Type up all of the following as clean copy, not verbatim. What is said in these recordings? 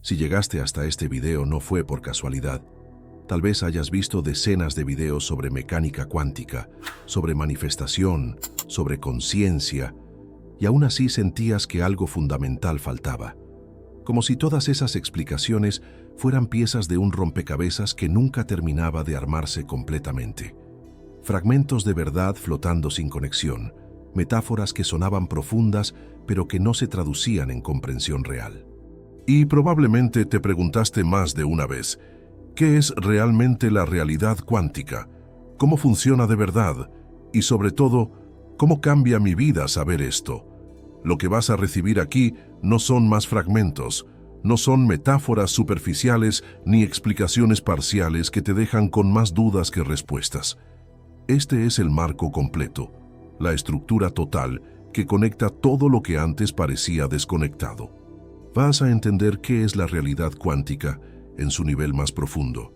Si llegaste hasta este video no fue por casualidad. Tal vez hayas visto decenas de videos sobre mecánica cuántica, sobre manifestación, sobre conciencia, y aún así sentías que algo fundamental faltaba. Como si todas esas explicaciones fueran piezas de un rompecabezas que nunca terminaba de armarse completamente. Fragmentos de verdad flotando sin conexión, metáforas que sonaban profundas pero que no se traducían en comprensión real. Y probablemente te preguntaste más de una vez, ¿qué es realmente la realidad cuántica? ¿Cómo funciona de verdad? Y sobre todo, ¿cómo cambia mi vida saber esto? Lo que vas a recibir aquí no son más fragmentos, no son metáforas superficiales ni explicaciones parciales que te dejan con más dudas que respuestas. Este es el marco completo, la estructura total que conecta todo lo que antes parecía desconectado. Vas a entender qué es la realidad cuántica en su nivel más profundo,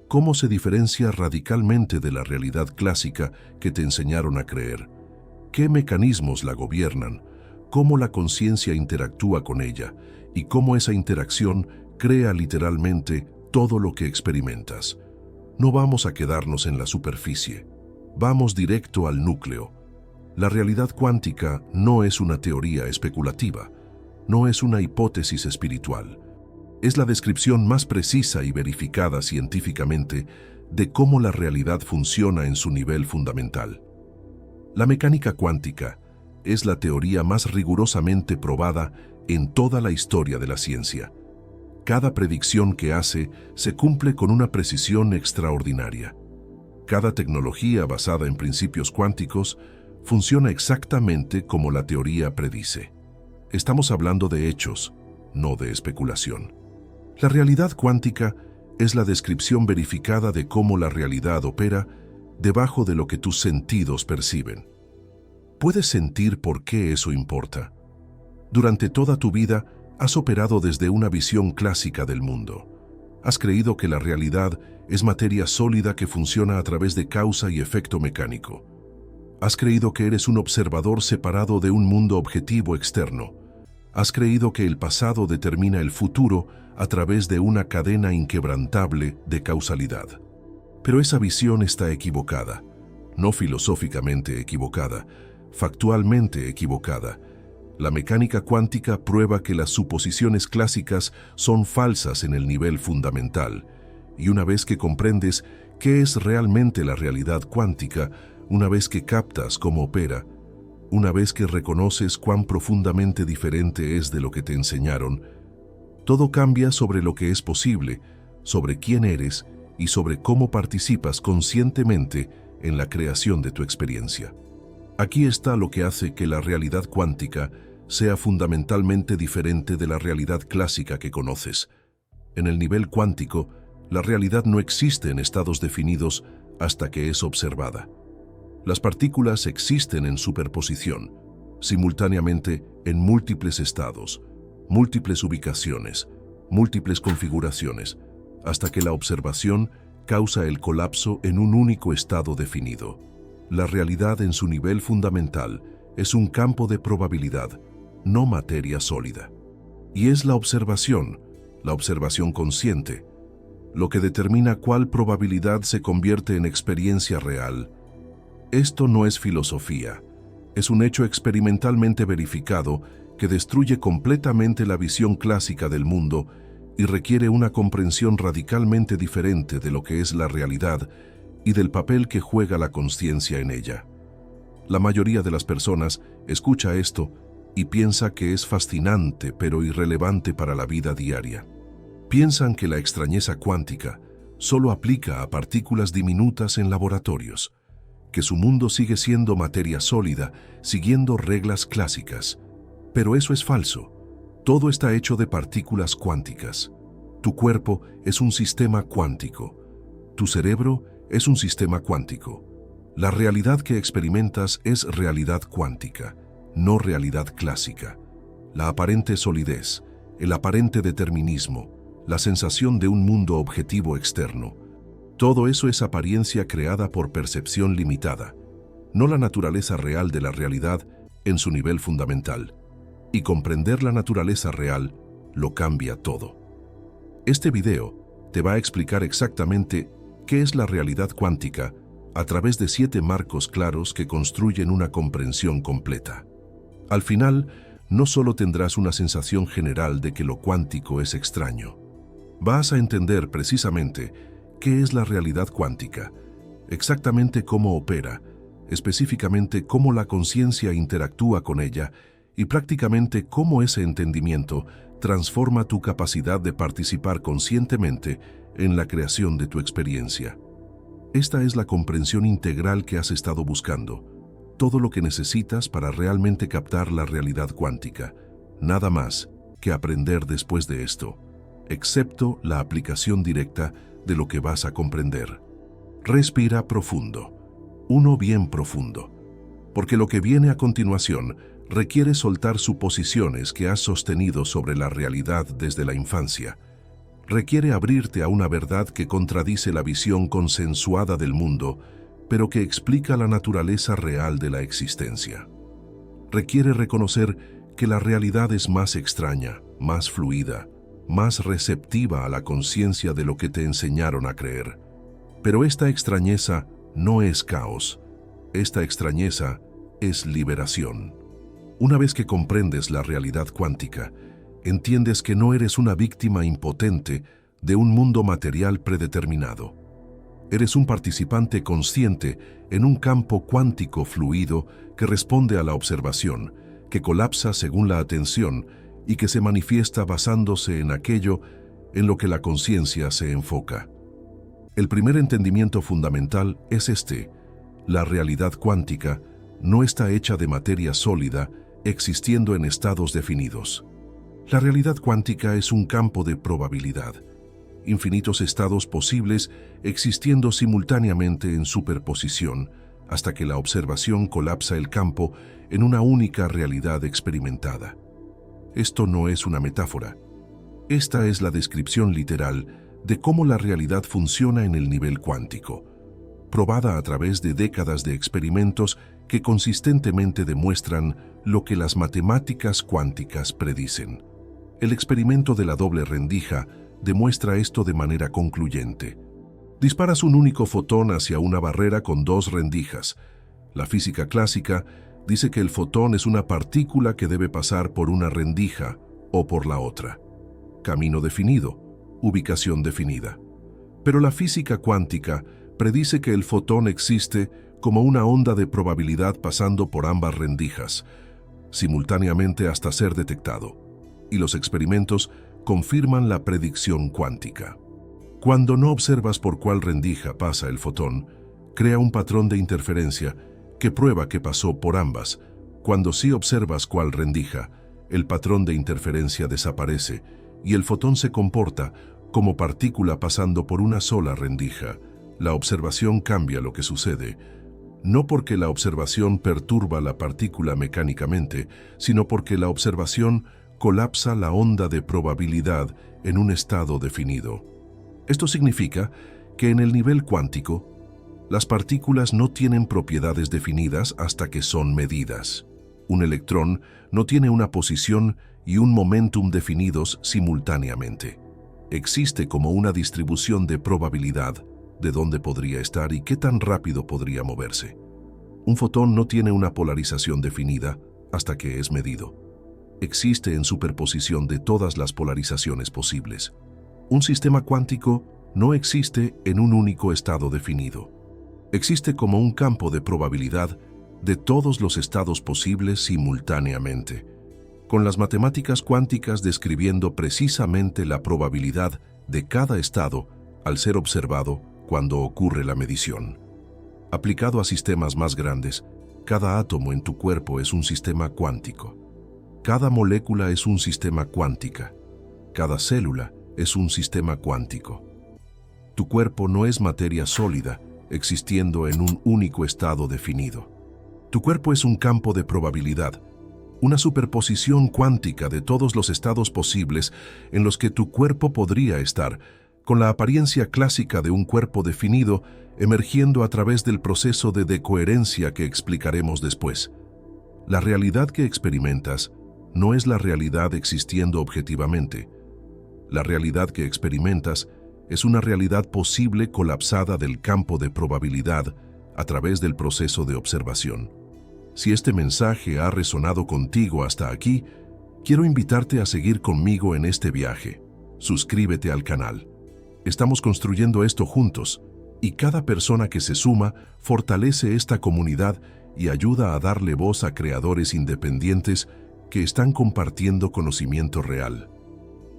cómo se diferencia radicalmente de la realidad clásica que te enseñaron a creer, qué mecanismos la gobiernan, cómo la conciencia interactúa con ella y cómo esa interacción crea literalmente todo lo que experimentas. No vamos a quedarnos en la superficie, vamos directo al núcleo. La realidad cuántica no es una teoría especulativa, no es una hipótesis espiritual. Es la descripción más precisa y verificada científicamente de cómo la realidad funciona en su nivel fundamental. La mecánica cuántica es la teoría más rigurosamente probada en toda la historia de la ciencia. Cada predicción que hace se cumple con una precisión extraordinaria. Cada tecnología basada en principios cuánticos funciona exactamente como la teoría predice. Estamos hablando de hechos, no de especulación. La realidad cuántica es la descripción verificada de cómo la realidad opera debajo de lo que tus sentidos perciben. ¿Puedes sentir por qué eso importa? Durante toda tu vida has operado desde una visión clásica del mundo. Has creído que la realidad es materia sólida que funciona a través de causa y efecto mecánico. Has creído que eres un observador separado de un mundo objetivo externo. Has creído que el pasado determina el futuro a través de una cadena inquebrantable de causalidad. Pero esa visión está equivocada, no filosóficamente equivocada, factualmente equivocada. La mecánica cuántica prueba que las suposiciones clásicas son falsas en el nivel fundamental, y una vez que comprendes qué es realmente la realidad cuántica, una vez que captas cómo opera, una vez que reconoces cuán profundamente diferente es de lo que te enseñaron, todo cambia sobre lo que es posible, sobre quién eres y sobre cómo participas conscientemente en la creación de tu experiencia. Aquí está lo que hace que la realidad cuántica sea fundamentalmente diferente de la realidad clásica que conoces. En el nivel cuántico, la realidad no existe en estados definidos hasta que es observada. Las partículas existen en superposición, simultáneamente en múltiples estados, múltiples ubicaciones, múltiples configuraciones, hasta que la observación causa el colapso en un único estado definido. La realidad en su nivel fundamental es un campo de probabilidad, no materia sólida. Y es la observación consciente, lo que determina cuál probabilidad se convierte en experiencia real. Esto no es filosofía, es un hecho experimentalmente verificado que destruye completamente la visión clásica del mundo y requiere una comprensión radicalmente diferente de lo que es la realidad y del papel que juega la conciencia en ella. La mayoría de las personas escucha esto y piensa que es fascinante pero irrelevante para la vida diaria. Piensan que la extrañeza cuántica solo aplica a partículas diminutas en laboratorios, que su mundo sigue siendo materia sólida, siguiendo reglas clásicas. Pero eso es falso. Todo está hecho de partículas cuánticas. Tu cuerpo es un sistema cuántico. Tu cerebro es un sistema cuántico. La realidad que experimentas es realidad cuántica, no realidad clásica. La aparente solidez, el aparente determinismo, la sensación de un mundo objetivo externo, todo eso es apariencia creada por percepción limitada, no la naturaleza real de la realidad en su nivel fundamental. Y comprender la naturaleza real lo cambia todo. Este video te va a explicar exactamente qué es la realidad cuántica a través de 7 marcos claros que construyen una comprensión completa. Al final, no solo tendrás una sensación general de que lo cuántico es extraño. Vas a entender precisamente qué es la realidad cuántica, exactamente cómo opera, específicamente cómo la conciencia interactúa con ella y prácticamente cómo ese entendimiento transforma tu capacidad de participar conscientemente en la creación de tu experiencia. Esta es la comprensión integral que has estado buscando, todo lo que necesitas para realmente captar la realidad cuántica, nada más que aprender después de esto, excepto la aplicación directa de lo que vas a comprender. Respira profundo, uno bien profundo, porque lo que viene a continuación requiere soltar suposiciones que has sostenido sobre la realidad desde la infancia. Requiere abrirte a una verdad que contradice la visión consensuada del mundo, pero que explica la naturaleza real de la existencia. Requiere reconocer que la realidad es más extraña, más fluida, más receptiva a la conciencia de lo que te enseñaron a creer. Pero esta extrañeza no es caos. Esta extrañeza es liberación. Una vez que comprendes la realidad cuántica, entiendes que no eres una víctima impotente de un mundo material predeterminado. Eres un participante consciente en un campo cuántico fluido que responde a la observación, que colapsa según la atención y que se manifiesta basándose en aquello en lo que la conciencia se enfoca. El primer entendimiento fundamental es este: la realidad cuántica no está hecha de materia sólida existiendo en estados definidos. La realidad cuántica es un campo de probabilidad, infinitos estados posibles existiendo simultáneamente en superposición, hasta que la observación colapsa el campo en una única realidad experimentada. Esto no es una metáfora. Esta es la descripción literal de cómo la realidad funciona en el nivel cuántico, probada a través de décadas de experimentos que consistentemente demuestran lo que las matemáticas cuánticas predicen. El experimento de la doble rendija demuestra esto de manera concluyente. Disparas un único fotón hacia una barrera con 2 rendijas. La física clásica dice que el fotón es una partícula que debe pasar por una rendija o por la otra. Camino definido, ubicación definida. Pero la física cuántica predice que el fotón existe como una onda de probabilidad pasando por ambas rendijas, simultáneamente hasta ser detectado. Y los experimentos confirman la predicción cuántica. Cuando no observas por cuál rendija pasa el fotón, crea un patrón de interferencia que prueba que pasó por ambas. Cuando sí observas cuál rendija, el patrón de interferencia desaparece y el fotón se comporta como partícula pasando por una sola rendija. La observación cambia lo que sucede, no porque la observación perturba la partícula mecánicamente, sino porque la observación colapsa la onda de probabilidad en un estado definido. Esto significa que en el nivel cuántico, las partículas no tienen propiedades definidas hasta que son medidas. Un electrón no tiene una posición y un momentum definidos simultáneamente. Existe como una distribución de probabilidad de dónde podría estar y qué tan rápido podría moverse. Un fotón no tiene una polarización definida hasta que es medido. Existe en superposición de todas las polarizaciones posibles. Un sistema cuántico no existe en un único estado definido. Existe como un campo de probabilidad de todos los estados posibles simultáneamente, con las matemáticas cuánticas describiendo precisamente la probabilidad de cada estado al ser observado cuando ocurre la medición. Aplicado a sistemas más grandes, cada átomo en tu cuerpo es un sistema cuántico. Cada molécula es un sistema cuántica. Cada célula es un sistema cuántico. Tu cuerpo no es materia sólida, existiendo en un único estado definido. Tu cuerpo es un campo de probabilidad, una superposición cuántica de todos los estados posibles en los que tu cuerpo podría estar, con la apariencia clásica de un cuerpo definido emergiendo a través del proceso de decoherencia que explicaremos después. La realidad que experimentas no es la realidad existiendo objetivamente. La realidad que experimentas es una realidad posible colapsada del campo de probabilidad a través del proceso de observación. Si este mensaje ha resonado contigo hasta aquí, quiero invitarte a seguir conmigo en este viaje. Suscríbete al canal. Estamos construyendo esto juntos, y cada persona que se suma fortalece esta comunidad y ayuda a darle voz a creadores independientes que están compartiendo conocimiento real.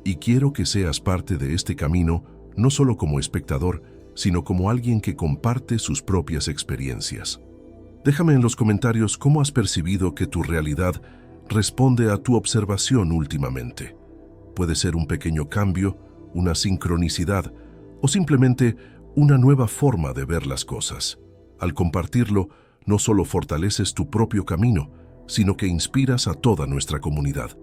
Y quiero que seas parte de este camino, no solo como espectador, sino como alguien que comparte sus propias experiencias. Déjame en los comentarios cómo has percibido que tu realidad responde a tu observación últimamente. Puede ser un pequeño cambio, una sincronicidad o simplemente una nueva forma de ver las cosas. Al compartirlo, no solo fortaleces tu propio camino, sino que inspiras a toda nuestra comunidad.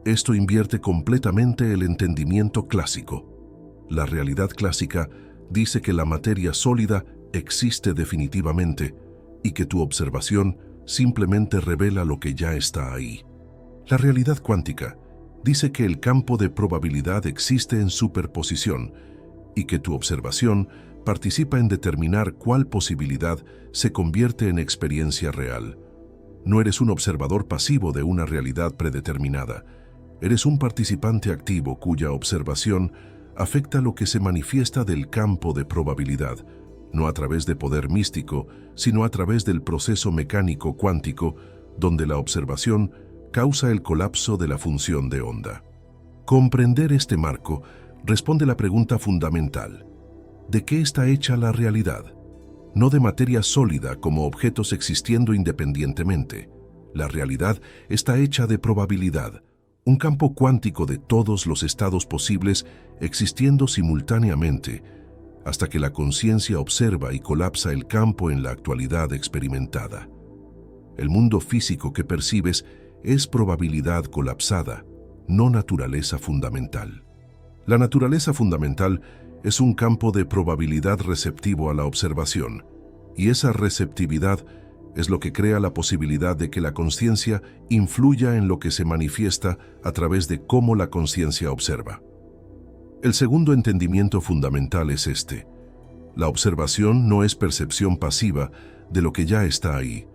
Esto invierte completamente el entendimiento clásico. La realidad clásica dice que la materia sólida existe definitivamente y que tu observación simplemente revela lo que ya está ahí. La realidad cuántica dice que el campo de probabilidad existe en superposición y que tu observación participa en determinar cuál posibilidad se convierte en experiencia real. No eres un observador pasivo de una realidad predeterminada. Eres un participante activo cuya observación afecta lo que se manifiesta del campo de probabilidad, no a través de poder místico, sino a través del proceso mecánico cuántico, donde la observación causa el colapso de la función de onda. Comprender este marco responde la pregunta fundamental: ¿de qué está hecha la realidad? No de materia sólida como objetos existiendo independientemente. La realidad está hecha de probabilidad, un campo cuántico de todos los estados posibles existiendo simultáneamente, hasta que la conciencia observa y colapsa el campo en la actualidad experimentada. El mundo físico que percibes es probabilidad colapsada, no naturaleza fundamental. La naturaleza fundamental es un campo de probabilidad receptivo a la observación, y esa receptividad es lo que crea la posibilidad de que la conciencia influya en lo que se manifiesta a través de cómo la conciencia observa. El segundo entendimiento fundamental es este: la observación no es percepción pasiva de lo que ya está ahí.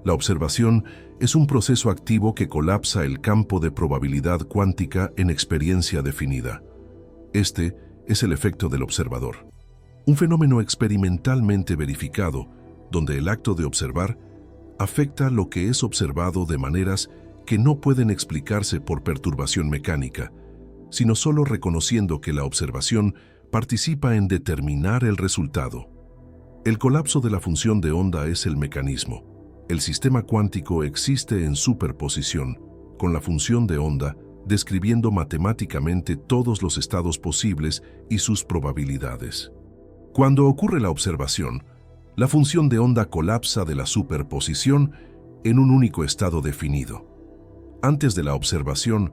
La observación es un proceso activo que colapsa el campo de probabilidad cuántica en experiencia definida. Este es el efecto del observador, un fenómeno experimentalmente verificado, donde el acto de observar afecta lo que es observado de maneras que no pueden explicarse por perturbación mecánica, sino solo reconociendo que la observación participa en determinar el resultado. El colapso de la función de onda es el mecanismo. El sistema cuántico existe en superposición, con la función de onda describiendo matemáticamente todos los estados posibles y sus probabilidades. Cuando ocurre la observación, la función de onda colapsa de la superposición en un único estado definido. Antes de la observación,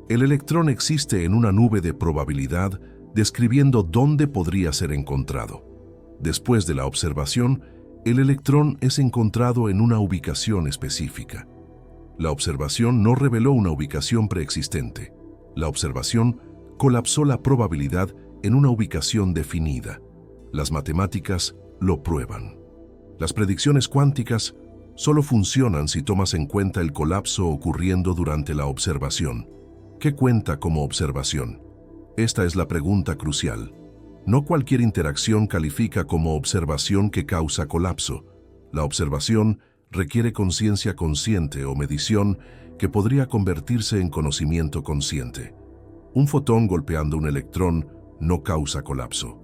el electrón existe en una nube de probabilidad describiendo dónde podría ser encontrado. Después de la observación, el electrón es encontrado en una ubicación específica. La observación no reveló una ubicación preexistente. La observación colapsó la probabilidad en una ubicación definida. Las matemáticas lo prueban. Las predicciones cuánticas solo funcionan si tomas en cuenta el colapso ocurriendo durante la observación. ¿Qué cuenta como observación? Esta es la pregunta crucial. No cualquier interacción califica como observación que causa colapso. La observación requiere conciencia consciente o medición que podría convertirse en conocimiento consciente. Un fotón golpeando un electrón no causa colapso.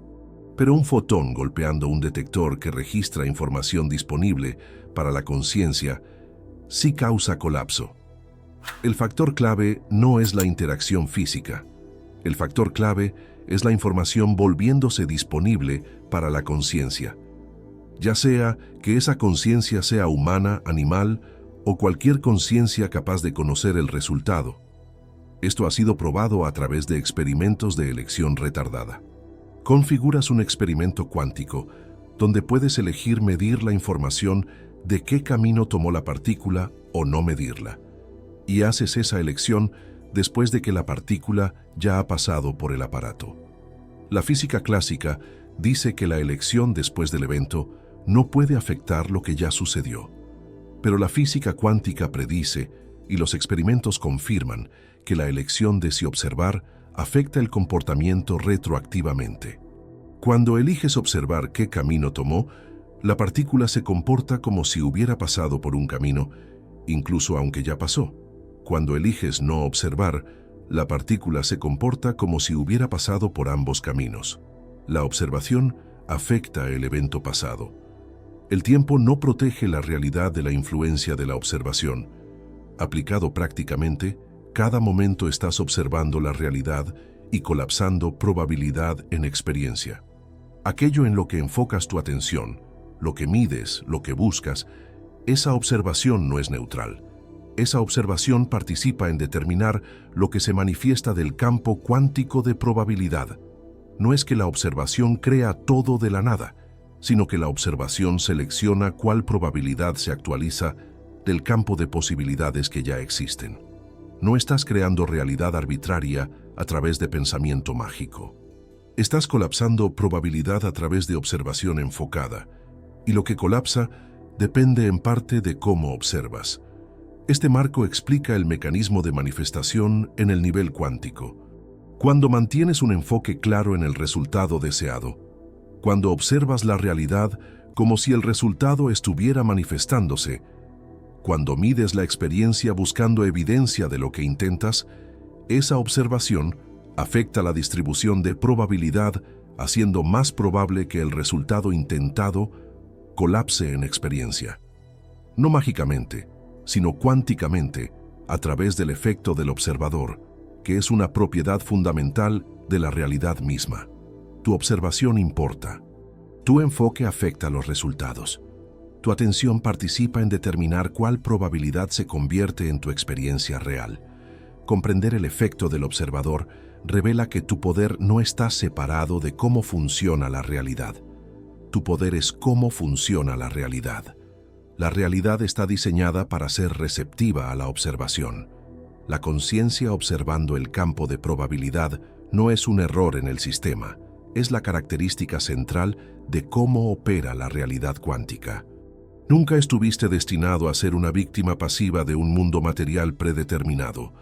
Pero un fotón golpeando un detector que registra información disponible para la conciencia sí causa colapso. El factor clave no es la interacción física. El factor clave es la información volviéndose disponible para la conciencia. Ya sea que esa conciencia sea humana, animal o cualquier conciencia capaz de conocer el resultado. Esto ha sido probado a través de experimentos de elección retardada. Configuras un experimento cuántico donde puedes elegir medir la información de qué camino tomó la partícula o no medirla. Y haces esa elección después de que la partícula ya ha pasado por el aparato. La física clásica dice que la elección después del evento no puede afectar lo que ya sucedió. Pero la física cuántica predice, y los experimentos confirman, que la elección de si observar afecta el comportamiento retroactivamente. Cuando eliges observar qué camino tomó, la partícula se comporta como si hubiera pasado por un camino, incluso aunque ya pasó. Cuando eliges no observar, la partícula se comporta como si hubiera pasado por ambos caminos. La observación afecta el evento pasado. El tiempo no protege la realidad de la influencia de la observación. Aplicado prácticamente, cada momento estás observando la realidad y colapsando probabilidad en experiencia. Aquello en lo que enfocas tu atención, lo que mides, lo que buscas, esa observación no es neutral. Esa observación participa en determinar lo que se manifiesta del campo cuántico de probabilidad. No es que la observación crea todo de la nada, sino que la observación selecciona cuál probabilidad se actualiza del campo de posibilidades que ya existen. No estás creando realidad arbitraria a través de pensamiento mágico. Estás colapsando probabilidad a través de observación enfocada, y lo que colapsa depende en parte de cómo observas. Este marco explica el mecanismo de manifestación en el nivel cuántico. Cuando mantienes un enfoque claro en el resultado deseado, cuando observas la realidad como si el resultado estuviera manifestándose, cuando mides la experiencia buscando evidencia de lo que intentas, esa observación afecta la distribución de probabilidad, haciendo más probable que el resultado intentado colapse en experiencia. No mágicamente, sino cuánticamente, a través del efecto del observador, que es una propiedad fundamental de la realidad misma. Tu observación importa. Tu enfoque afecta los resultados. Tu atención participa en determinar cuál probabilidad se convierte en tu experiencia real. Comprender el efecto del observador revela que tu poder no está separado de cómo funciona la realidad. Tu poder es cómo funciona la realidad. La realidad está diseñada para ser receptiva a la observación. La conciencia observando el campo de probabilidad no es un error en el sistema, es la característica central de cómo opera la realidad cuántica. Nunca estuviste destinado a ser una víctima pasiva de un mundo material predeterminado.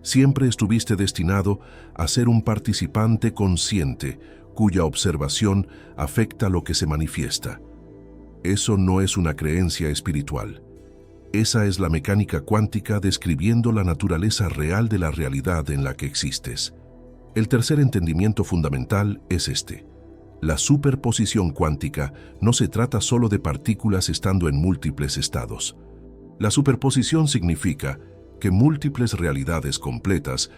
Siempre estuviste destinado a ser un participante consciente cuya observación afecta lo que se manifiesta. Eso no es una creencia espiritual. Esa es la mecánica cuántica describiendo la naturaleza real de la realidad en la que existes. El tercer entendimiento fundamental es este. La superposición cuántica no se trata solo de partículas estando en múltiples estados. La superposición significa que múltiples realidades completas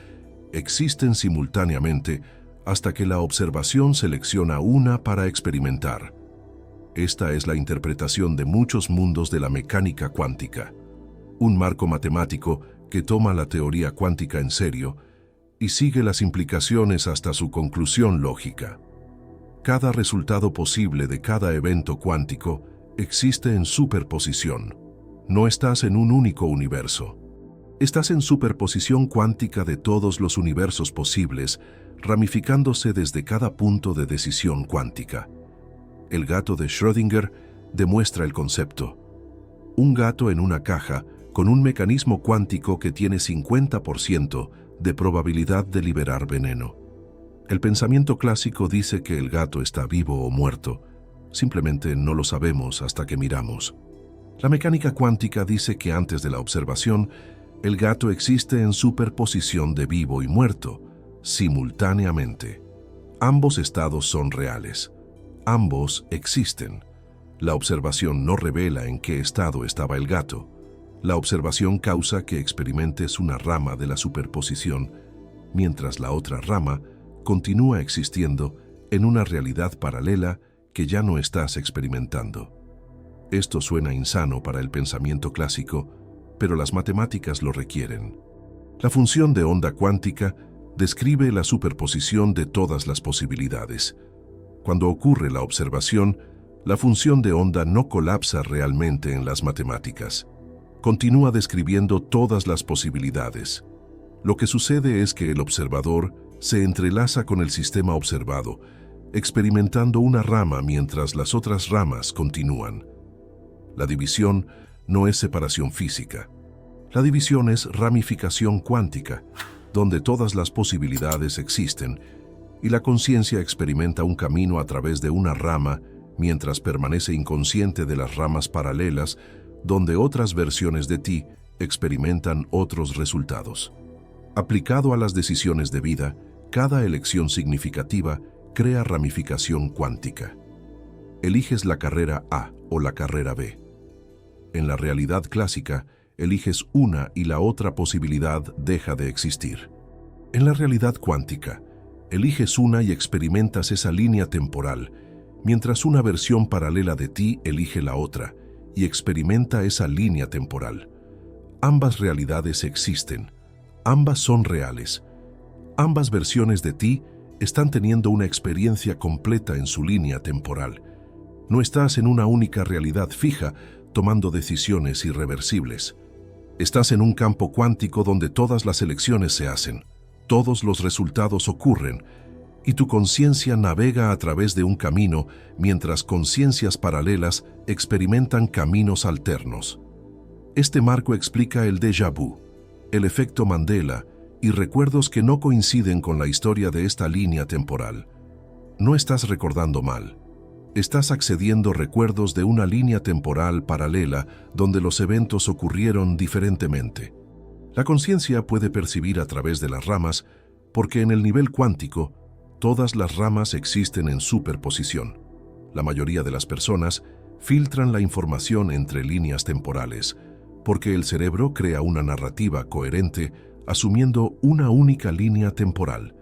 existen simultáneamente hasta que la observación selecciona una para experimentar. Esta es la interpretación de muchos mundos de la mecánica cuántica, un marco matemático que toma la teoría cuántica en serio y sigue las implicaciones hasta su conclusión lógica. Cada resultado posible de cada evento cuántico existe en superposición. No estás en un único universo. Estás en superposición cuántica de todos los universos posibles, ramificándose desde cada punto de decisión cuántica. El gato de Schrödinger demuestra el concepto. Un gato en una caja con un mecanismo cuántico que tiene 50% de probabilidad de liberar veneno. El pensamiento clásico dice que el gato está vivo o muerto. Simplemente no lo sabemos hasta que miramos. La mecánica cuántica dice que antes de la observación, el gato existe en superposición de vivo y muerto, simultáneamente. Ambos estados son reales. Ambos existen. La observación no revela en qué estado estaba el gato. La observación causa que experimentes una rama de la superposición, mientras la otra rama continúa existiendo en una realidad paralela que ya no estás experimentando. Esto suena insano para el pensamiento clásico, pero las matemáticas lo requieren. La función de onda cuántica describe la superposición de todas las posibilidades. Cuando ocurre la observación, la función de onda no colapsa realmente en las matemáticas. Continúa describiendo todas las posibilidades. Lo que sucede es que el observador se entrelaza con el sistema observado, experimentando una rama mientras las otras ramas continúan. La división no es separación física. La división es ramificación cuántica, donde todas las posibilidades existen y la conciencia experimenta un camino a través de una rama mientras permanece inconsciente de las ramas paralelas, donde otras versiones de ti experimentan otros resultados. Aplicado a las decisiones de vida, cada elección significativa crea ramificación cuántica. Eliges la carrera A o la carrera B. En la realidad clásica, eliges una y la otra posibilidad deja de existir. En la realidad cuántica, eliges una y experimentas esa línea temporal, mientras una versión paralela de ti elige la otra y experimenta esa línea temporal. Ambas realidades existen, ambas son reales. Ambas versiones de ti están teniendo una experiencia completa en su línea temporal. No estás en una única realidad fija, tomando decisiones irreversibles. Estás en un campo cuántico donde todas las elecciones se hacen, todos los resultados ocurren, y tu conciencia navega a través de un camino mientras conciencias paralelas experimentan caminos alternos. Este marco explica el déjà vu, el efecto Mandela y recuerdos que no coinciden con la historia de esta línea temporal. No estás recordando mal. Estás accediendo recuerdos de una línea temporal paralela donde los eventos ocurrieron diferentemente. La conciencia puede percibir a través de las ramas porque en el nivel cuántico, todas las ramas existen en superposición. La mayoría de las personas filtran la información entre líneas temporales porque el cerebro crea una narrativa coherente asumiendo una única línea temporal.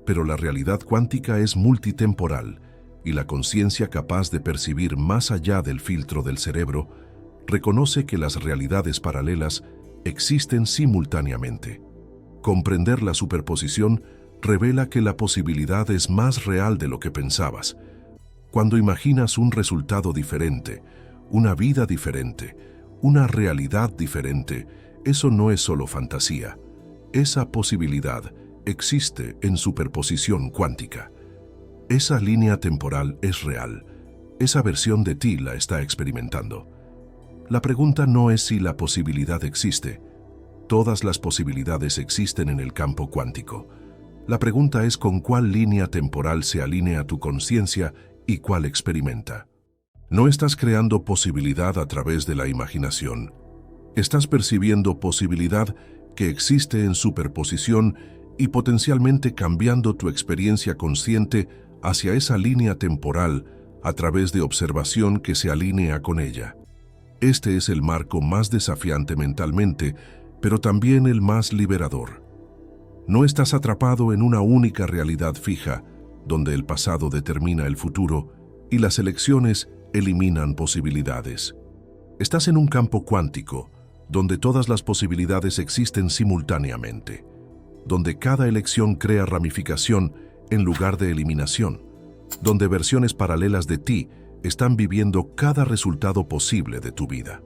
Pero la realidad cuántica es multitemporal y la conciencia capaz de percibir más allá del filtro del cerebro reconoce que las realidades paralelas existen simultáneamente. Comprender la superposición revela que la posibilidad es más real de lo que pensabas. Cuando imaginas un resultado diferente, una vida diferente, una realidad diferente, eso no es solo fantasía. Esa posibilidad existe en superposición cuántica. Esa línea temporal es real. Esa versión de ti la está experimentando. La pregunta no es si la posibilidad existe. Todas las posibilidades existen en el campo cuántico. La pregunta es con cuál línea temporal se alinea tu conciencia y cuál experimenta. No estás creando posibilidad a través de la imaginación. Estás percibiendo posibilidad que existe en superposición y potencialmente cambiando tu experiencia consciente hacia esa línea temporal a través de observación que se alinea con ella. Este es el marco más desafiante mentalmente, pero también el más liberador. No estás atrapado en una única realidad fija, donde el pasado determina el futuro y las elecciones eliminan posibilidades. Estás en un campo cuántico, donde todas las posibilidades existen simultáneamente, donde cada elección crea ramificación en lugar de eliminación, donde versiones paralelas de ti están viviendo cada resultado posible de tu vida.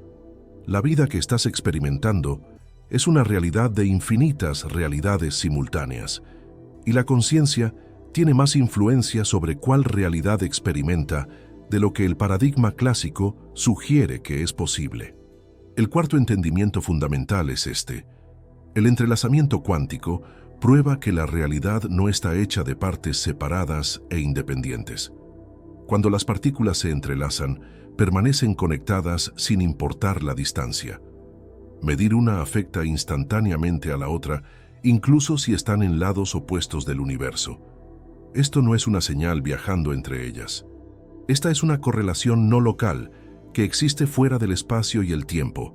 La vida que estás experimentando es una realidad de infinitas realidades simultáneas, y la conciencia tiene más influencia sobre cuál realidad experimenta de lo que el paradigma clásico sugiere que es posible. El cuarto entendimiento fundamental es este. El entrelazamiento cuántico prueba que la realidad no está hecha de partes separadas e independientes. Cuando las partículas se entrelazan, permanecen conectadas sin importar la distancia. Medir una afecta instantáneamente a la otra, incluso si están en lados opuestos del universo. Esto no es una señal viajando entre ellas. Esta es una correlación no local que existe fuera del espacio y el tiempo,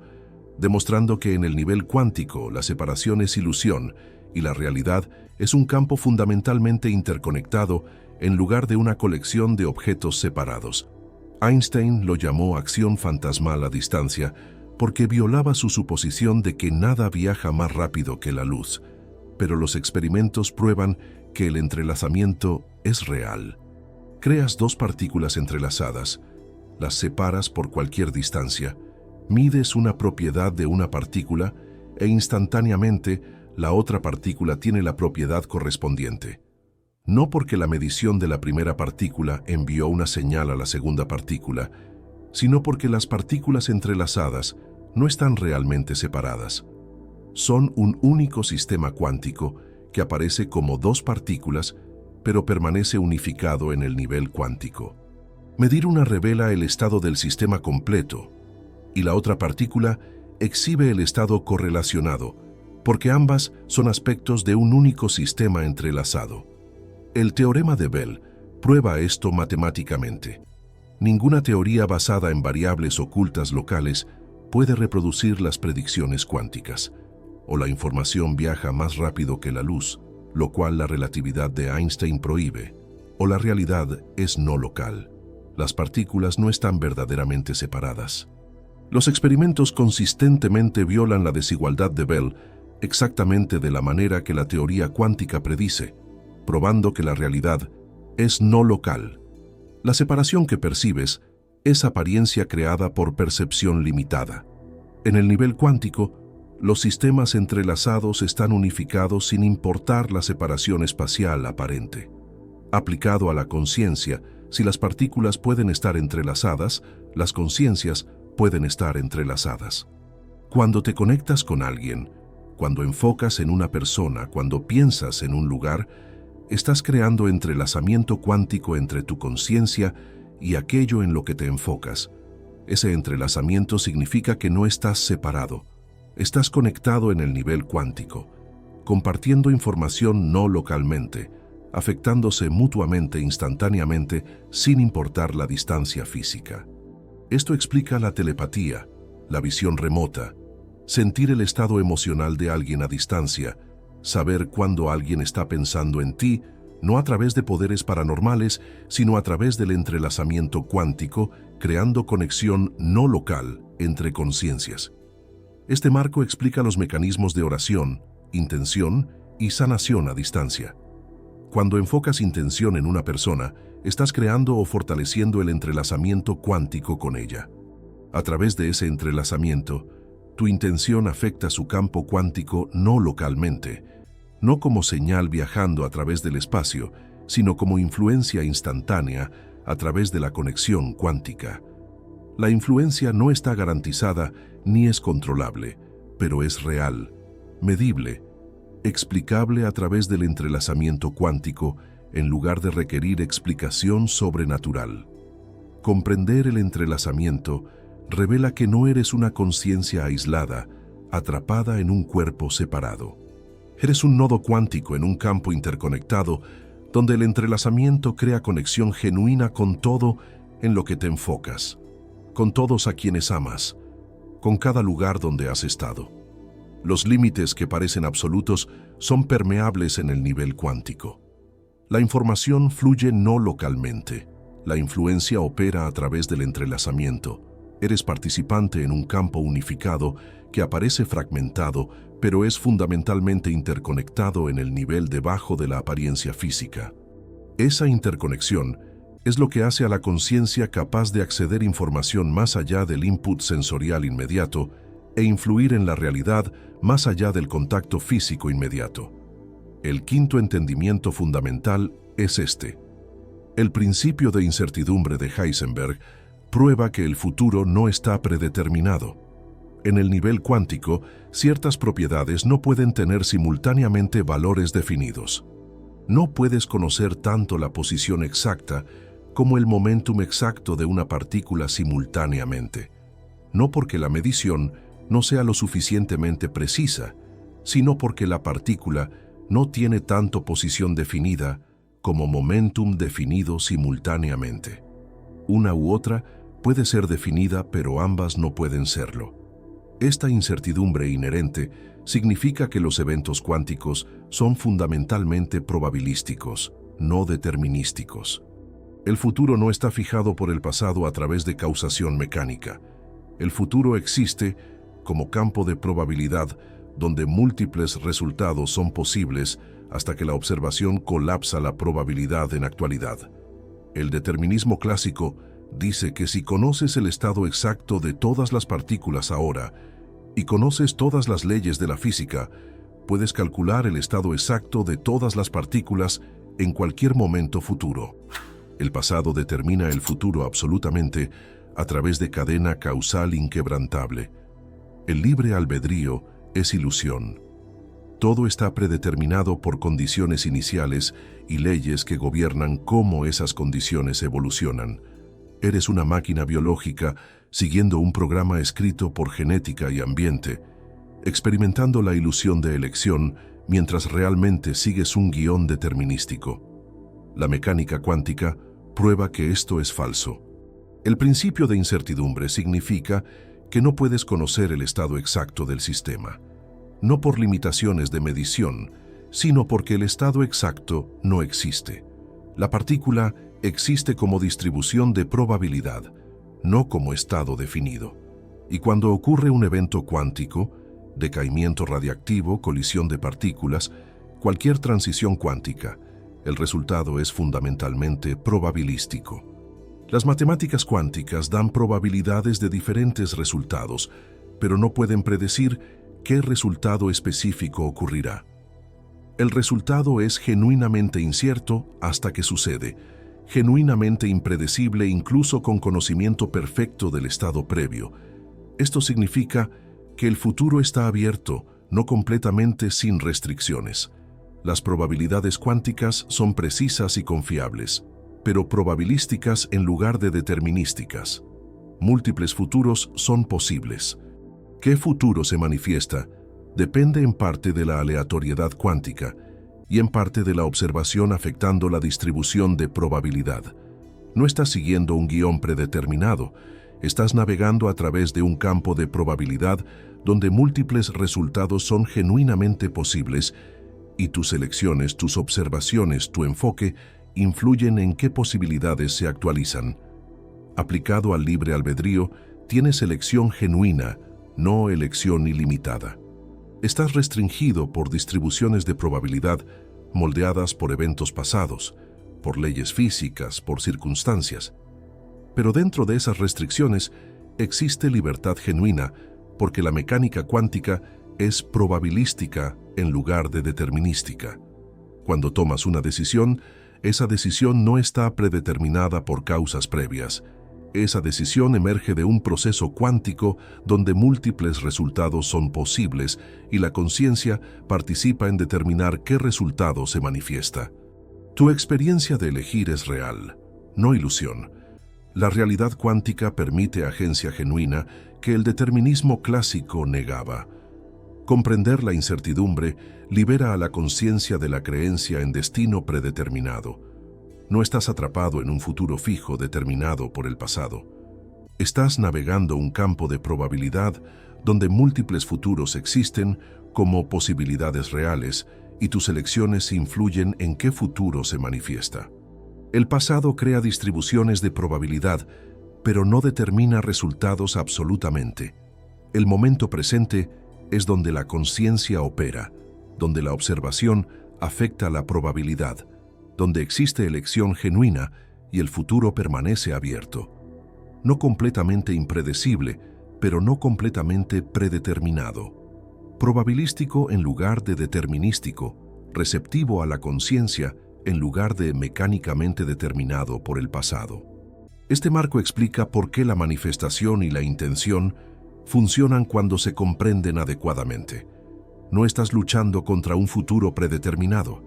demostrando que en el nivel cuántico la separación es ilusión y la realidad es un campo fundamentalmente interconectado en lugar de una colección de objetos separados. Einstein lo llamó acción fantasmal a distancia porque violaba su suposición de que nada viaja más rápido que la luz, pero los experimentos prueban que el entrelazamiento es real. Creas dos partículas entrelazadas, las separas por cualquier distancia, mides una propiedad de una partícula e instantáneamente la otra partícula tiene la propiedad correspondiente. No porque la medición de la primera partícula envió una señal a la segunda partícula, sino porque las partículas entrelazadas no están realmente separadas. Son un único sistema cuántico que aparece como dos partículas, pero permanece unificado en el nivel cuántico. Medir una revela el estado del sistema completo, y la otra partícula exhibe el estado correlacionado, porque ambas son aspectos de un único sistema entrelazado. El teorema de Bell prueba esto matemáticamente. Ninguna teoría basada en variables ocultas locales puede reproducir las predicciones cuánticas. O la información viaja más rápido que la luz, lo cual la relatividad de Einstein prohíbe, o la realidad es no local. Las partículas no están verdaderamente separadas. Los experimentos consistentemente violan la desigualdad de Bell exactamente de la manera que la teoría cuántica predice, probando que la realidad es no local. La separación que percibes es apariencia creada por percepción limitada. En el nivel cuántico, los sistemas entrelazados están unificados sin importar la separación espacial aparente. Aplicado a la conciencia, si las partículas pueden estar entrelazadas, las conciencias pueden estar entrelazadas. Cuando te conectas con alguien, cuando enfocas en una persona, cuando piensas en un lugar, estás creando entrelazamiento cuántico entre tu conciencia y aquello en lo que te enfocas. Ese entrelazamiento significa que no estás separado. Estás conectado en el nivel cuántico, compartiendo información no localmente, afectándose mutuamente instantáneamente sin importar la distancia física. Esto explica la telepatía, la visión remota, sentir el estado emocional de alguien a distancia, saber cuándo alguien está pensando en ti, no a través de poderes paranormales, sino a través del entrelazamiento cuántico, creando conexión no local entre conciencias. Este marco explica los mecanismos de oración, intención y sanación a distancia. Cuando enfocas intención en una persona, estás creando o fortaleciendo el entrelazamiento cuántico con ella. A través de ese entrelazamiento, tu intención afecta su campo cuántico no localmente, no como señal viajando a través del espacio, sino como influencia instantánea a través de la conexión cuántica. La influencia no está garantizada ni es controlable, pero es real, medible, explicable a través del entrelazamiento cuántico en lugar de requerir explicación sobrenatural. Comprender el entrelazamiento revela que no eres una conciencia aislada, atrapada en un cuerpo separado. Eres un nodo cuántico en un campo interconectado donde el entrelazamiento crea conexión genuina con todo en lo que te enfocas, con todos a quienes amas, con cada lugar donde has estado. Los límites que parecen absolutos son permeables en el nivel cuántico. La información fluye no localmente. La influencia opera a través del entrelazamiento. Eres participante en un campo unificado que aparece fragmentado, pero es fundamentalmente interconectado en el nivel debajo de la apariencia física. Esa interconexión es lo que hace a la conciencia capaz de acceder información más allá del input sensorial inmediato e influir en la realidad más allá del contacto físico inmediato. El quinto entendimiento fundamental es este. El principio de incertidumbre de Heisenberg prueba que el futuro no está predeterminado. En el nivel cuántico, ciertas propiedades no pueden tener simultáneamente valores definidos. No puedes conocer tanto la posición exacta como el momentum exacto de una partícula simultáneamente. No porque la medición no sea lo suficientemente precisa, sino porque la partícula no tiene tanto posición definida como momentum definido simultáneamente. Una u otra puede ser definida, pero ambas no pueden serlo. Esta incertidumbre inherente significa que los eventos cuánticos son fundamentalmente probabilísticos, no determinísticos. El futuro no está fijado por el pasado a través de causación mecánica. El futuro existe como campo de probabilidad donde múltiples resultados son posibles hasta que la observación colapsa la probabilidad en actualidad. El determinismo clásico dice que si conoces el estado exacto de todas las partículas ahora y conoces todas las leyes de la física, puedes calcular el estado exacto de todas las partículas en cualquier momento futuro. El pasado determina el futuro absolutamente a través de cadena causal inquebrantable. El libre albedrío es ilusión. Todo está predeterminado por condiciones iniciales y leyes que gobiernan cómo esas condiciones evolucionan. Eres una máquina biológica siguiendo un programa escrito por genética y ambiente, experimentando la ilusión de elección mientras realmente sigues un guión determinístico. La mecánica cuántica prueba que esto es falso. El principio de incertidumbre significa que no puedes conocer el estado exacto del sistema, no por limitaciones de medición, sino porque el estado exacto no existe. La partícula existe como distribución de probabilidad, no como estado definido. Y cuando ocurre un evento cuántico, decaimiento radiactivo, colisión de partículas, cualquier transición cuántica, el resultado es fundamentalmente probabilístico. Las matemáticas cuánticas dan probabilidades de diferentes resultados, pero no pueden predecir qué resultado específico ocurrirá. El resultado es genuinamente incierto hasta que sucede, genuinamente impredecible incluso con conocimiento perfecto del estado previo. Esto significa que el futuro está abierto, no completamente sin restricciones. Las probabilidades cuánticas son precisas y confiables, pero probabilísticas en lugar de determinísticas. Múltiples futuros son posibles. ¿Qué futuro se manifiesta? Depende en parte de la aleatoriedad cuántica y en parte de la observación afectando la distribución de probabilidad. No estás siguiendo un guión predeterminado, estás navegando a través de un campo de probabilidad donde múltiples resultados son genuinamente posibles y tus elecciones, tus observaciones, tu enfoque influyen en qué posibilidades se actualizan. Aplicado al libre albedrío, tienes elección genuina, no elección ilimitada. Estás restringido por distribuciones de probabilidad moldeadas por eventos pasados, por leyes físicas, por circunstancias. Pero dentro de esas restricciones existe libertad genuina, porque la mecánica cuántica es probabilística en lugar de determinística. Cuando tomas una decisión, esa decisión no está predeterminada por causas previas. Esa decisión emerge de un proceso cuántico donde múltiples resultados son posibles y la conciencia participa en determinar qué resultado se manifiesta. Tu experiencia de elegir es real, no ilusión. La realidad cuántica permite agencia genuina que el determinismo clásico negaba. Comprender la incertidumbre libera a la conciencia de la creencia en destino predeterminado. No estás atrapado en un futuro fijo determinado por el pasado. Estás navegando un campo de probabilidad donde múltiples futuros existen como posibilidades reales y tus elecciones influyen en qué futuro se manifiesta. El pasado crea distribuciones de probabilidad, pero no determina resultados absolutamente. El momento presente es donde la conciencia opera, donde la observación afecta la probabilidad, donde existe elección genuina y el futuro permanece abierto. No completamente impredecible, pero no completamente predeterminado. Probabilístico en lugar de determinístico, receptivo a la conciencia en lugar de mecánicamente determinado por el pasado. Este marco explica por qué la manifestación y la intención funcionan cuando se comprenden adecuadamente. No estás luchando contra un futuro predeterminado.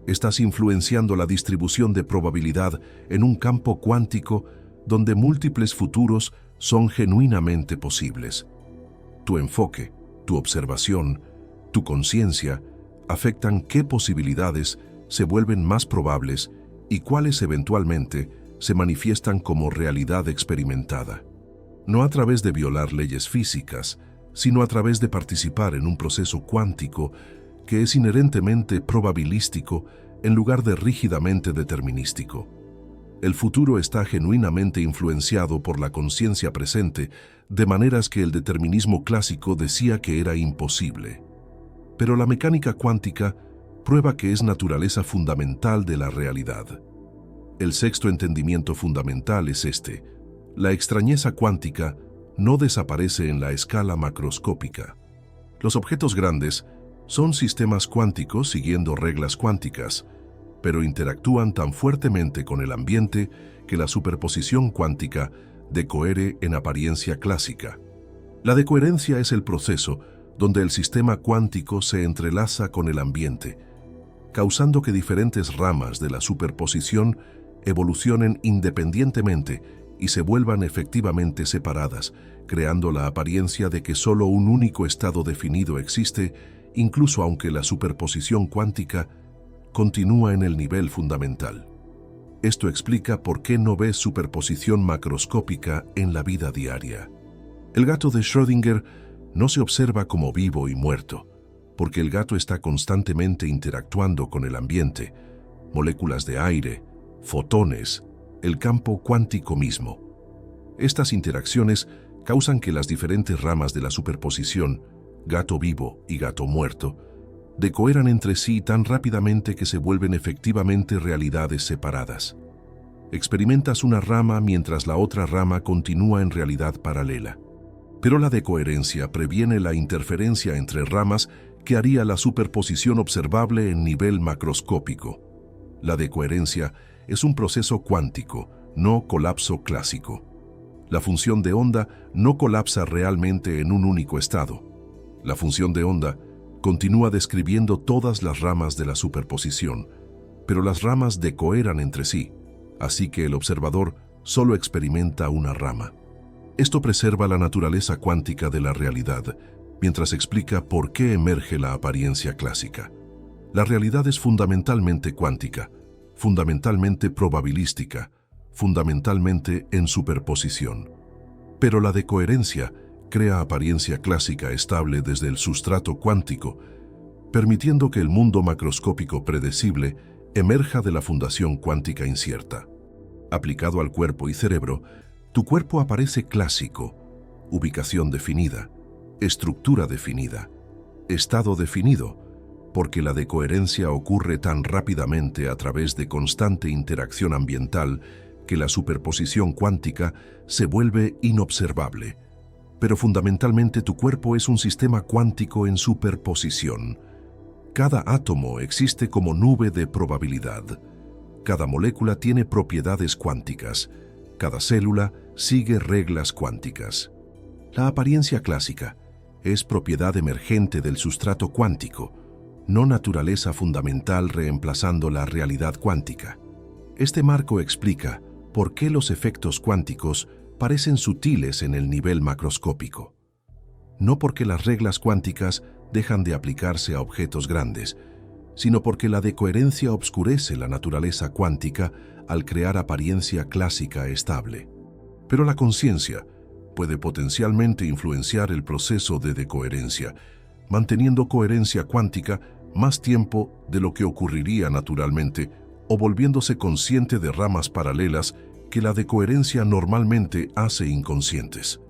Estás influenciando la distribución de probabilidad en un campo cuántico donde múltiples futuros son genuinamente posibles. Tu enfoque, tu observación, tu conciencia afectan qué posibilidades se vuelven más probables y cuáles eventualmente se manifiestan como realidad experimentada. No a través de violar leyes físicas, sino a través de participar en un proceso cuántico que es inherentemente probabilístico en lugar de rígidamente determinístico. El futuro está genuinamente influenciado por la conciencia presente, de maneras que el determinismo clásico decía que era imposible. Pero la mecánica cuántica prueba que es naturaleza fundamental de la realidad. El sexto entendimiento fundamental es este: la extrañeza cuántica no desaparece en la escala macroscópica. Los objetos grandes, Son sistemas cuánticos siguiendo reglas cuánticas, pero interactúan tan fuertemente con el ambiente que la superposición cuántica decohere en apariencia clásica. La decoherencia es el proceso donde el sistema cuántico se entrelaza con el ambiente, causando que diferentes ramas de la superposición evolucionen independientemente y se vuelvan efectivamente separadas, creando la apariencia de que solo un único estado definido existe, incluso aunque la superposición cuántica continúa en el nivel fundamental. Esto explica por qué no ves superposición macroscópica en la vida diaria. El gato de Schrödinger no se observa como vivo y muerto, porque el gato está constantemente interactuando con el ambiente, moléculas de aire, fotones, el campo cuántico mismo. Estas interacciones causan que las diferentes ramas de la superposición, gato vivo y gato muerto, decoheran entre sí tan rápidamente que se vuelven efectivamente realidades separadas. Experimentas una rama mientras la otra rama continúa en realidad paralela. Pero la decoherencia previene la interferencia entre ramas que haría la superposición observable en nivel macroscópico. La decoherencia es un proceso cuántico, no colapso clásico. La función de onda no colapsa realmente en un único estado. La función de onda continúa describiendo todas las ramas de la superposición, pero las ramas decoheran entre sí, así que el observador solo experimenta una rama. Esto preserva la naturaleza cuántica de la realidad, mientras explica por qué emerge la apariencia clásica. La realidad es fundamentalmente cuántica, fundamentalmente probabilística, fundamentalmente en superposición. Pero la decoherencia crea apariencia clásica estable desde el sustrato cuántico, permitiendo que el mundo macroscópico predecible emerja de la fundación cuántica incierta. Aplicado al cuerpo y cerebro, tu cuerpo aparece clásico, ubicación definida, estructura definida, estado definido, porque la decoherencia ocurre tan rápidamente a través de constante interacción ambiental que la superposición cuántica se vuelve inobservable. Pero fundamentalmente tu cuerpo es un sistema cuántico en superposición. Cada átomo existe como nube de probabilidad. Cada molécula tiene propiedades cuánticas. Cada célula sigue reglas cuánticas. La apariencia clásica es propiedad emergente del sustrato cuántico, no naturaleza fundamental reemplazando la realidad cuántica. Este marco explica por qué los efectos cuánticos parecen sutiles en el nivel macroscópico. No porque las reglas cuánticas dejan de aplicarse a objetos grandes, sino porque la decoherencia obscurece la naturaleza cuántica al crear apariencia clásica estable. Pero la conciencia puede potencialmente influenciar el proceso de decoherencia, manteniendo coherencia cuántica más tiempo de lo que ocurriría naturalmente o volviéndose consciente de ramas paralelas que la decoherencia normalmente hace inconscientes.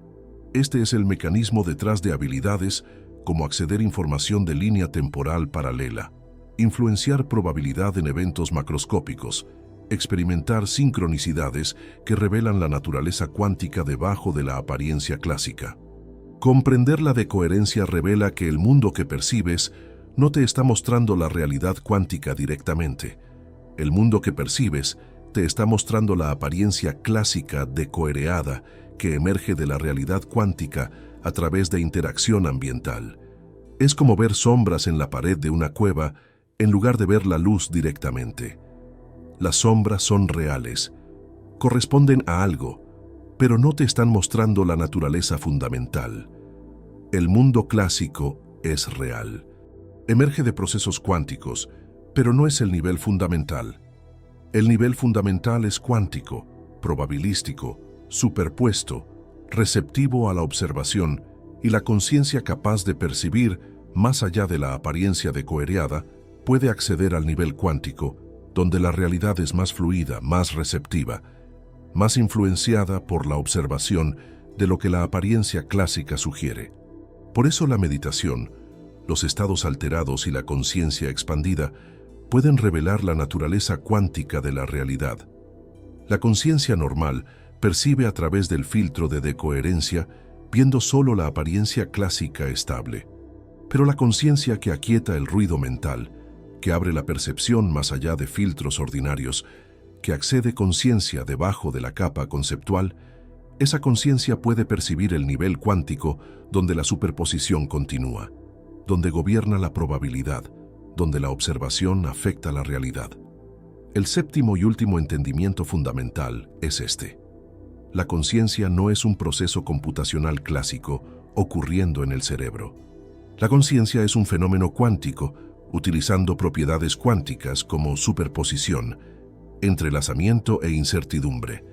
Este es el mecanismo detrás de habilidades como acceder a información de línea temporal paralela, influenciar probabilidad en eventos macroscópicos, experimentar sincronicidades que revelan la naturaleza cuántica debajo de la apariencia clásica. Comprender la decoherencia revela que el mundo que percibes no te está mostrando la realidad cuántica directamente. El mundo que percibes te está mostrando la apariencia clásica decohereada que emerge de la realidad cuántica a través de interacción ambiental. Es como ver sombras en la pared de una cueva en lugar de ver la luz directamente. Las sombras son reales, corresponden a algo, pero no te están mostrando la naturaleza fundamental. El mundo clásico es real. Emerge de procesos cuánticos, pero no es el nivel fundamental. El nivel fundamental es cuántico, probabilístico, superpuesto, receptivo a la observación y la conciencia capaz de percibir, más allá de la apariencia decohereada, puede acceder al nivel cuántico, donde la realidad es más fluida, más receptiva, más influenciada por la observación de lo que la apariencia clásica sugiere. Por eso la meditación, los estados alterados y la conciencia expandida pueden revelar la naturaleza cuántica de la realidad. La conciencia normal percibe a través del filtro de decoherencia, viendo solo la apariencia clásica estable. Pero la conciencia que aquieta el ruido mental, que abre la percepción más allá de filtros ordinarios, que accede conciencia debajo de la capa conceptual, esa conciencia puede percibir el nivel cuántico donde la superposición continúa, donde gobierna la probabilidad, donde la observación afecta la realidad. El séptimo y último entendimiento fundamental es este. La conciencia no es un proceso computacional clásico ocurriendo en el cerebro. La conciencia es un fenómeno cuántico, utilizando propiedades cuánticas como superposición, entrelazamiento e incertidumbre.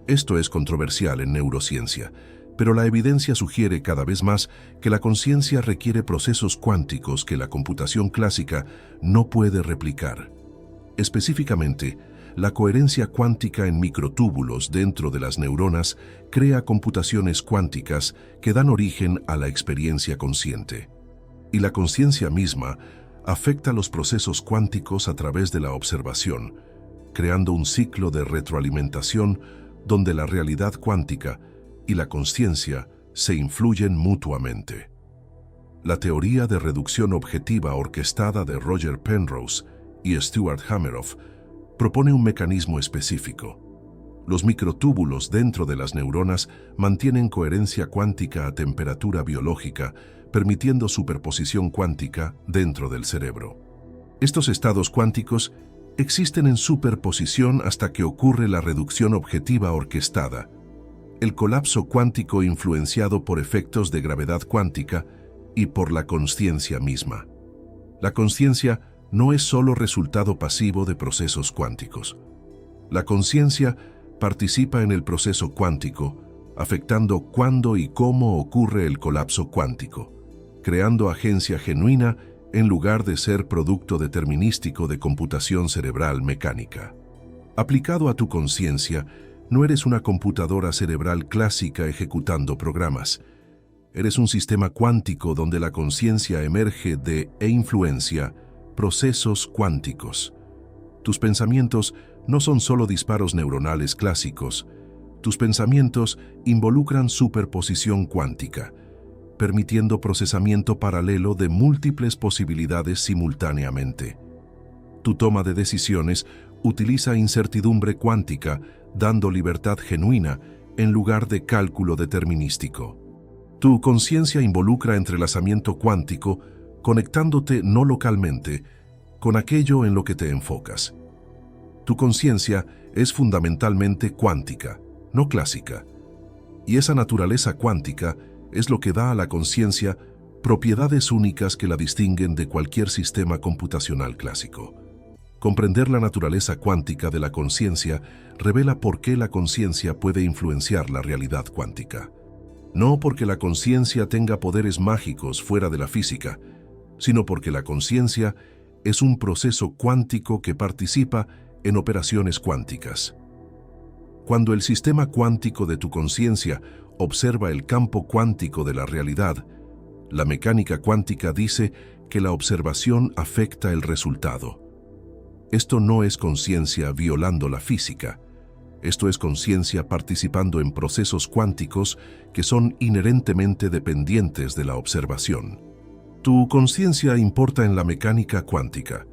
Esto es controversial en neurociencia, pero la evidencia sugiere cada vez más que la conciencia requiere procesos cuánticos que la computación clásica no puede replicar. Específicamente, la coherencia cuántica en microtúbulos dentro de las neuronas crea computaciones cuánticas que dan origen a la experiencia consciente. Y la conciencia misma afecta los procesos cuánticos a través de la observación, creando un ciclo de retroalimentación donde la realidad cuántica y la conciencia se influyen mutuamente. La teoría de reducción objetiva orquestada de Roger Penrose y Stuart Hameroff propone un mecanismo específico. Los microtúbulos dentro de las neuronas mantienen coherencia cuántica a temperatura biológica, permitiendo superposición cuántica dentro del cerebro. Estos estados cuánticos existen en superposición hasta que ocurre la reducción objetiva orquestada, el colapso cuántico influenciado por efectos de gravedad cuántica y por la consciencia misma. La consciencia no es solo resultado pasivo de procesos cuánticos. La conciencia participa en el proceso cuántico, afectando cuándo y cómo ocurre el colapso cuántico, creando agencia genuina en lugar de ser producto determinístico de computación cerebral mecánica. Aplicado a tu conciencia, no eres una computadora cerebral clásica ejecutando programas. Eres un sistema cuántico donde la conciencia emerge de e influencia procesos cuánticos. Tus pensamientos no son solo disparos neuronales clásicos. Tus pensamientos involucran superposición cuántica, permitiendo procesamiento paralelo de múltiples posibilidades simultáneamente. Tu toma de decisiones utiliza incertidumbre cuántica, dando libertad genuina en lugar de cálculo determinístico. Tu conciencia involucra entrelazamiento cuántico, conectándote no localmente con aquello en lo que te enfocas. Tu conciencia es fundamentalmente cuántica, no clásica, y esa naturaleza cuántica es lo que da a la conciencia propiedades únicas que la distinguen de cualquier sistema computacional clásico. Comprender la naturaleza cuántica de la conciencia revela por qué la conciencia puede influenciar la realidad cuántica. No porque la conciencia tenga poderes mágicos fuera de la física, sino porque la conciencia es un proceso cuántico que participa en operaciones cuánticas. Cuando el sistema cuántico de tu conciencia observa el campo cuántico de la realidad, la mecánica cuántica dice que la observación afecta el resultado. Esto no es conciencia violando la física. Esto es conciencia participando en procesos cuánticos que son inherentemente dependientes de la observación. Tu conciencia importa en la mecánica cuántica,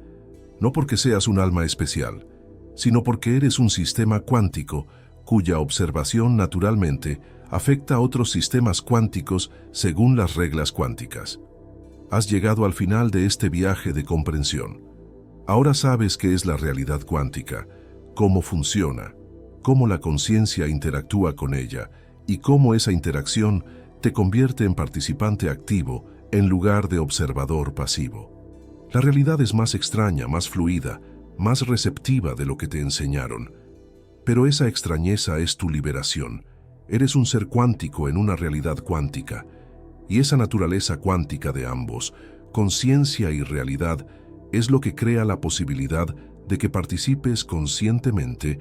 no porque seas un alma especial, sino porque eres un sistema cuántico cuya observación naturalmente afecta a otros sistemas cuánticos según las reglas cuánticas. Has llegado al final de este viaje de comprensión. Ahora sabes qué es la realidad cuántica, cómo funciona, cómo la conciencia interactúa con ella y cómo esa interacción te convierte en participante activo en lugar de observador pasivo. La realidad es más extraña, más fluida, más receptiva de lo que te enseñaron. Pero esa extrañeza es tu liberación. Eres un ser cuántico en una realidad cuántica, y esa naturaleza cuántica de ambos, conciencia y realidad, es lo que crea la posibilidad de que participes conscientemente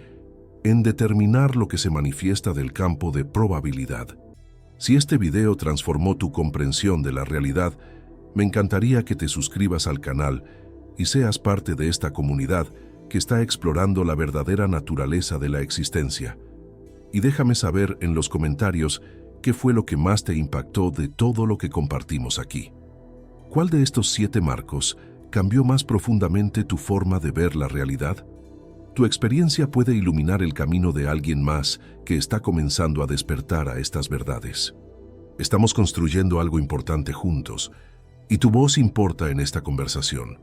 en determinar lo que se manifiesta del campo de probabilidad. Si este video transformó tu comprensión de la realidad, me encantaría que te suscribas al canal y seas parte de esta comunidad que está explorando la verdadera naturaleza de la existencia. Y déjame saber en los comentarios qué fue lo que más te impactó de todo lo que compartimos aquí. ¿Cuál de estos 7 marcos cambió más profundamente tu forma de ver la realidad? Tu experiencia puede iluminar el camino de alguien más que está comenzando a despertar a estas verdades. Estamos construyendo algo importante juntos, y tu voz importa en esta conversación.